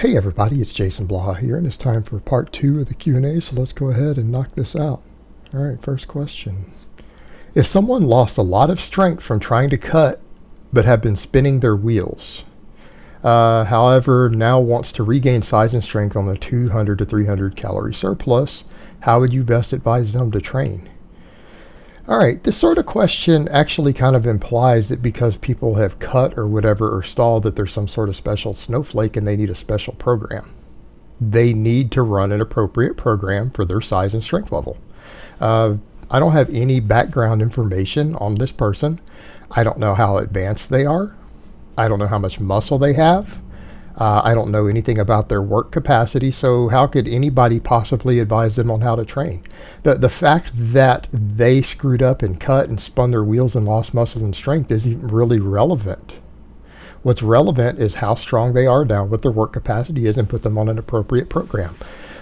Hey everybody, it's Jason Blaha here, and it's time for part 2 of the Q&A, so let's go ahead and knock this out. Alright, first question. If someone lost a lot of strength from trying to cut, but have been spinning their wheels, however, now wants to regain size and strength on the 200 to 300 calorie surplus, how would you best advise them to train? Alright, this sort of question actually kind of implies that because people have cut or whatever or stalled that there's some sort of special snowflake and they need a special program. They need to run an appropriate program for their size and strength level. I don't have any background information on this person. I don't know how advanced they are. I don't know how much muscle they have. I don't know anything about their work capacity, so how could anybody possibly advise them on how to train? The fact that they screwed up and cut and spun their wheels and lost muscle and strength isn't really relevant. What's relevant is how strong they are down, what their work capacity is, and put them on an appropriate program.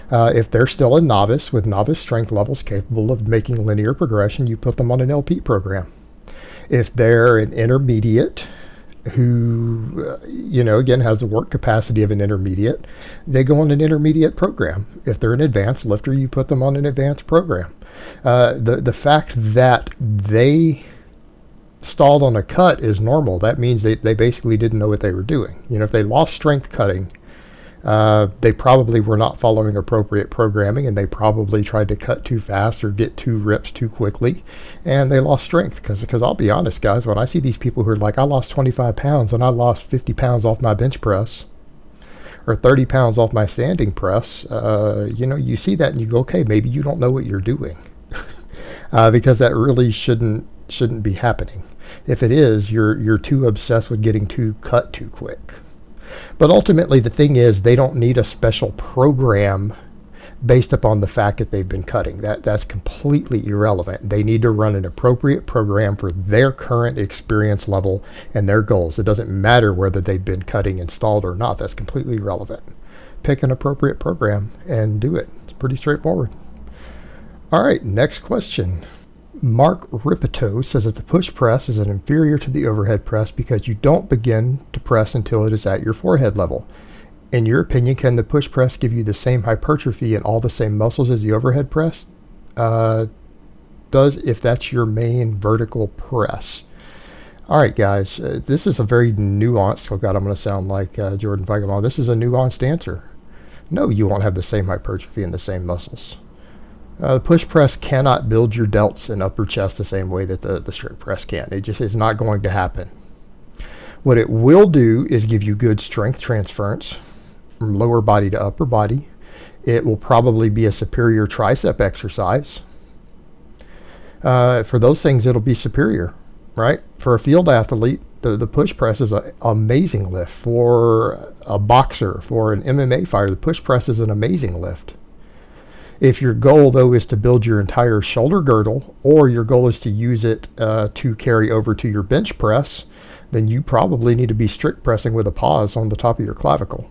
If they're still a novice with novice strength levels capable of making linear progression, you put them on an LP program. If they're an intermediate who, again, has the work capacity of an intermediate, they go on an intermediate program. If they're an advanced lifter, you put them on an advanced program. The fact that they stalled on a cut is normal. That means they basically didn't know what they were doing. If they lost strength cutting, they probably were not following appropriate programming, and they probably tried to cut too fast or get 2 reps too quickly, and they lost strength. Because I'll be honest, guys, when I see these people who are like, I lost 25 pounds and I lost 50 pounds off my bench press or 30 pounds off my standing press, you see that and you go, okay, maybe you don't know what you're doing. Because that really shouldn't be happening. If it is, you're too obsessed with getting too cut too quick. But ultimately, the thing is, they don't need a special program based upon the fact that they've been cutting. That's completely irrelevant. They need to run an appropriate program for their current experience level and their goals. It doesn't matter whether they've been cutting installed or not. That's completely irrelevant. Pick an appropriate program and do it. It's pretty straightforward. All right, next question. Mark Rippetoe says that the push press is an inferior to the overhead press because you don't begin to press until it is at your forehead level. In your opinion, can the push press give you the same hypertrophy and all the same muscles as the overhead press? If that's your main vertical press. All right, guys, this is a very nuanced, oh God, I'm going to sound like Jordan Feigelbaum. This is a nuanced answer. No, you won't have the same hypertrophy and the same muscles. The push press cannot build your delts and upper chest the same way that the strict press can. It just is not going to happen. What it will do is give you good strength transference from lower body to upper body. It will probably be a superior tricep exercise. For those things, it'll be superior, right? For a field athlete, the push press is an amazing lift. For a boxer, for an MMA fighter, the push press is an amazing lift. If your goal, though, is to build your entire shoulder girdle, or your goal is to use it to carry over to your bench press, then you probably need to be strict pressing with a pause on the top of your clavicle.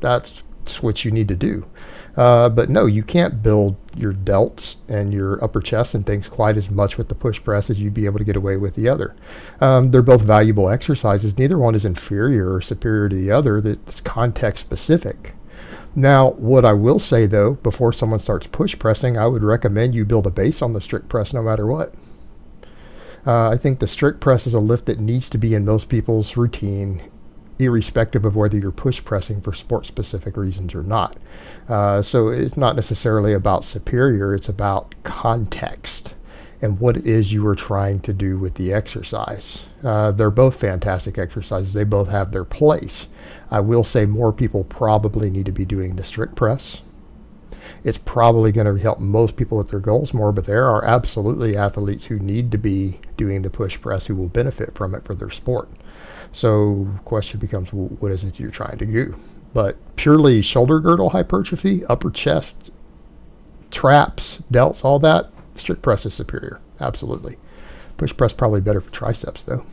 That's what you need to do. But no, you can't build your delts and your upper chest and things quite as much with the push press as you'd be able to get away with the other. They're both valuable exercises. Neither one is inferior or superior to the other. That's context specific. Now, what I will say, though, before someone starts push pressing, I would recommend you build a base on the strict press no matter what. I think the strict press is a lift that needs to be in most people's routine, irrespective of whether you're push pressing for sport-specific reasons or not. So it's not necessarily about superior, it's about context and what it is you are trying to do with the exercise. They're both fantastic exercises. They both have their place. I will say more people probably need to be doing the strict press. It's probably going to help most people with their goals more, but there are absolutely athletes who need to be doing the push press who will benefit from it for their sport. So the question becomes, what is it you're trying to do? But purely shoulder girdle hypertrophy, upper chest, traps, delts, all that, strict press is superior. Absolutely. Push press probably better for triceps, though.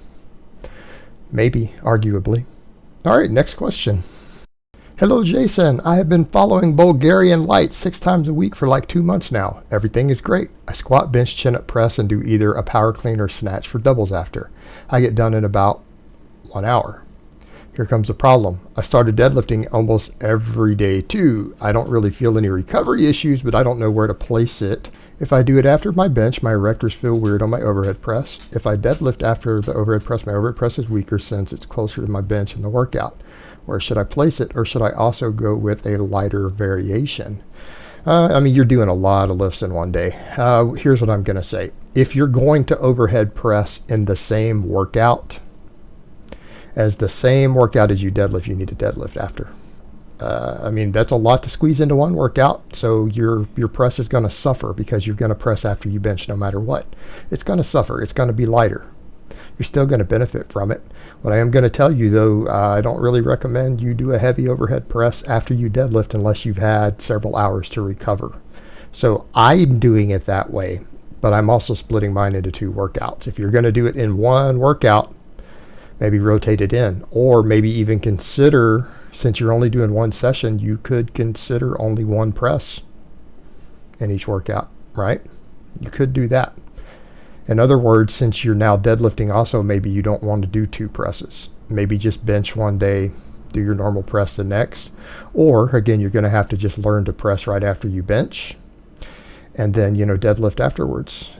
Maybe, arguably. All right, next question. Hello, Jason. I have been following Bulgarian light 6 times a week for like 2 months now. Everything is great. I squat, bench, chin up, press, and do either a power clean or snatch for doubles after. I get done in about 1 hour. Here comes the problem. I started deadlifting almost every day too. I don't really feel any recovery issues, but I don't know where to place it. If I do it after my bench, my erectors feel weird on my overhead press. If I deadlift after the overhead press, my overhead press is weaker since it's closer to my bench in the workout. Where should I place it? Or should I also go with a lighter variation? I mean, you're doing a lot of lifts in one day. Here's what I'm going to say. If you're going to overhead press in the same workout as you deadlift, you need to deadlift after. I mean, that's a lot to squeeze into one workout. So your press is going to suffer because you're going to press after you bench no matter what. It's going to suffer. It's going to be lighter. You're still going to benefit from it. What I am going to tell you, though, I don't really recommend you do a heavy overhead press after you deadlift unless you've had several hours to recover. So I'm doing it that way, but I'm also splitting mine into 2 workouts. If you're going to do it in one workout, maybe rotate it in, or maybe even consider, since you're only doing one session, you could consider only one press in each workout, right? You could do that. In other words, since you're now deadlifting also, maybe you don't want to do 2 presses. Maybe just bench one day, do your normal press the next. Or again, you're going to have to just learn to press right after you bench and then, deadlift afterwards.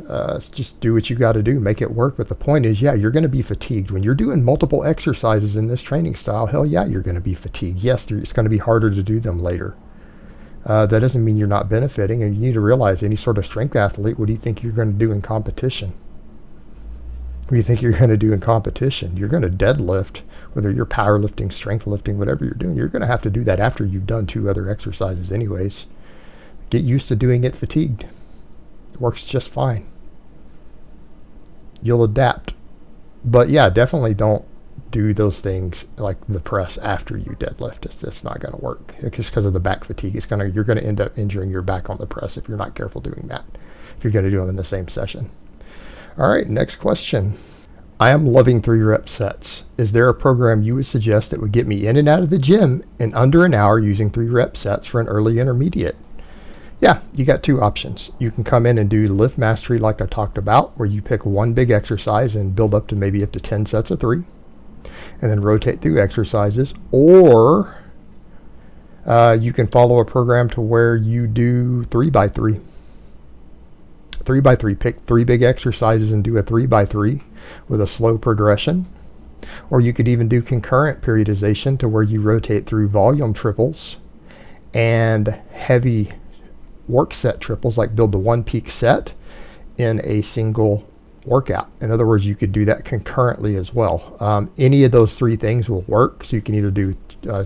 Just do what you got to do, make it work. But the point is, you're going to be fatigued. When you're doing multiple exercises in this training style, hell yeah, you're going to be fatigued. Yes, it's going to be harder to do them later. That doesn't mean you're not benefiting, and you need to realize any sort of strength athlete, what do you think you're going to do in competition? What do you think you're going to do in competition? You're going to deadlift, whether you're powerlifting, strength lifting, whatever you're doing, you're going to have to do that after you've done 2 other exercises anyways. Get used to doing it fatigued. It works just fine. You'll adapt. But yeah, definitely don't do those things like the press after you deadlift. It's not going to work just because of the back fatigue. You're going to end up injuring your back on the press if you're not careful doing that, if you're going to do them in the same session. All right, next question. I am loving 3-rep sets. Is there a program you would suggest that would get me in and out of the gym in under an hour using 3-rep sets for an early intermediate? Yeah, you got 2 options. You can come in and do lift mastery like I talked about, where you pick one big exercise and build up to 10 sets of 3. And then rotate through exercises, or you can follow a program to where you do 3x3. 3x3, pick 3 big exercises and do a 3x3 with a slow progression. Or you could even do concurrent periodization to where you rotate through volume triples and heavy work set triples, like build the 1 peak set in a single workout. In other words, you could do that concurrently as well. Any of those 3 things will work. So you can either do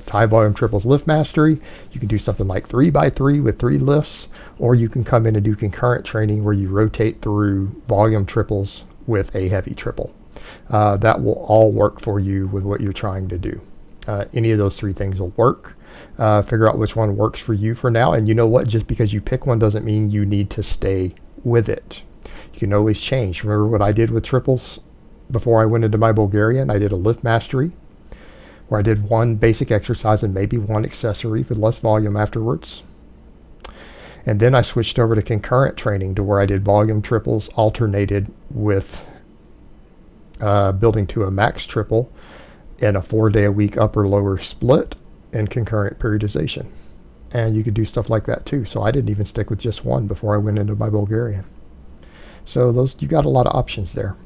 high volume triples lift mastery, you can do something like 3x3 with 3 lifts, or you can come in and do concurrent training where you rotate through volume triples with a heavy triple. That will all work for you with what you're trying to do. Any of those 3 things will work. Figure out which one works for you for now. And you know what? Just because you pick one doesn't mean you need to stay with it. You can always change. Remember what I did with triples before I went into my Bulgarian? I did a lift mastery where I did 1 basic exercise and maybe 1 accessory with less volume afterwards. And then I switched over to concurrent training to where I did volume triples alternated with building to a max triple in a 4-day-a-week upper-lower split and concurrent periodization. And you could do stuff like that too. So I didn't even stick with just 1 before I went into my Bulgarian. So you got a lot of options there.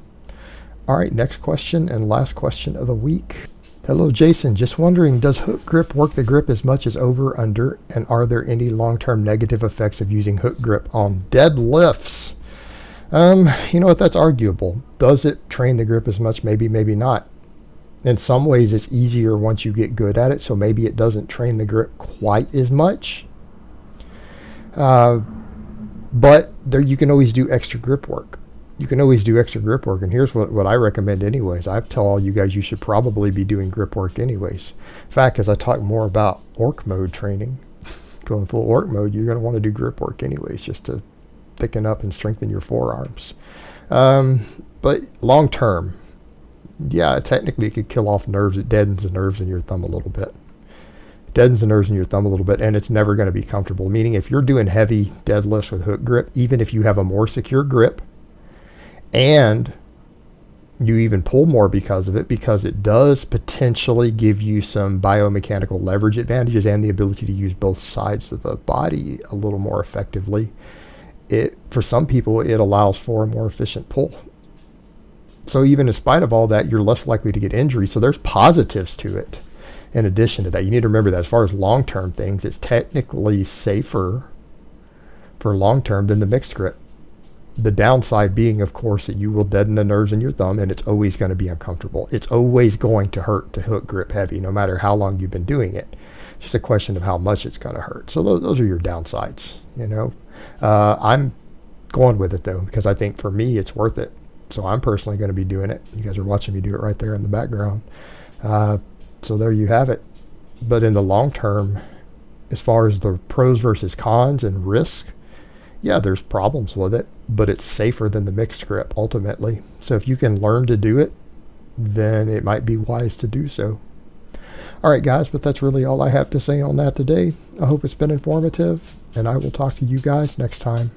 All right, next question and last question of the week. Hello, Jason. Just wondering, does hook grip work the grip as much as over, under, and are there any long-term negative effects of using hook grip on deadlifts? You know what? That's arguable. Does it train the grip as much? Maybe, maybe not. In some ways, it's easier once you get good at it, so maybe it doesn't train the grip quite as much. But there, you can always do extra grip work. And here's what I recommend anyways. I tell all you guys you should probably be doing grip work anyways. In fact, as I talk more about orc mode training, going full orc mode, you're going to want to do grip work anyways, just to thicken up and strengthen your forearms. But long term, yeah, technically it could kill off nerves. It deadens the nerves in your thumb a little bit. And it's never going to be comfortable. Meaning if you're doing heavy deadlifts with hook grip, even if you have a more secure grip, and You even pull more because of it, because it does potentially give you some biomechanical leverage advantages and the ability to use both sides of the body a little more effectively. For some people, it allows for a more efficient pull. So even in spite of all that, you're less likely to get injury. So there's positives to it. In addition to that, you need to remember that as far as long-term things, it's technically safer for long-term than the mixed grip. The downside being, of course, that you will deaden the nerves in your thumb, and it's always going to be uncomfortable. It's always going to hurt to hook grip heavy, no matter how long you've been doing it. It's just a question of how much it's going to hurt. So those are your downsides, you know. I'm going with it, though, because I think for me, it's worth it. So I'm personally going to be doing it. You guys are watching me do it right there in the background. So there you have it. But in the long term, as far as the pros versus cons and risk, yeah, there's problems with it, but it's safer than the mixed grip ultimately. So if you can learn to do it, then it might be wise to do so. All right, guys, but that's really all I have to say on that today. I hope it's been informative, and I will talk to you guys next time.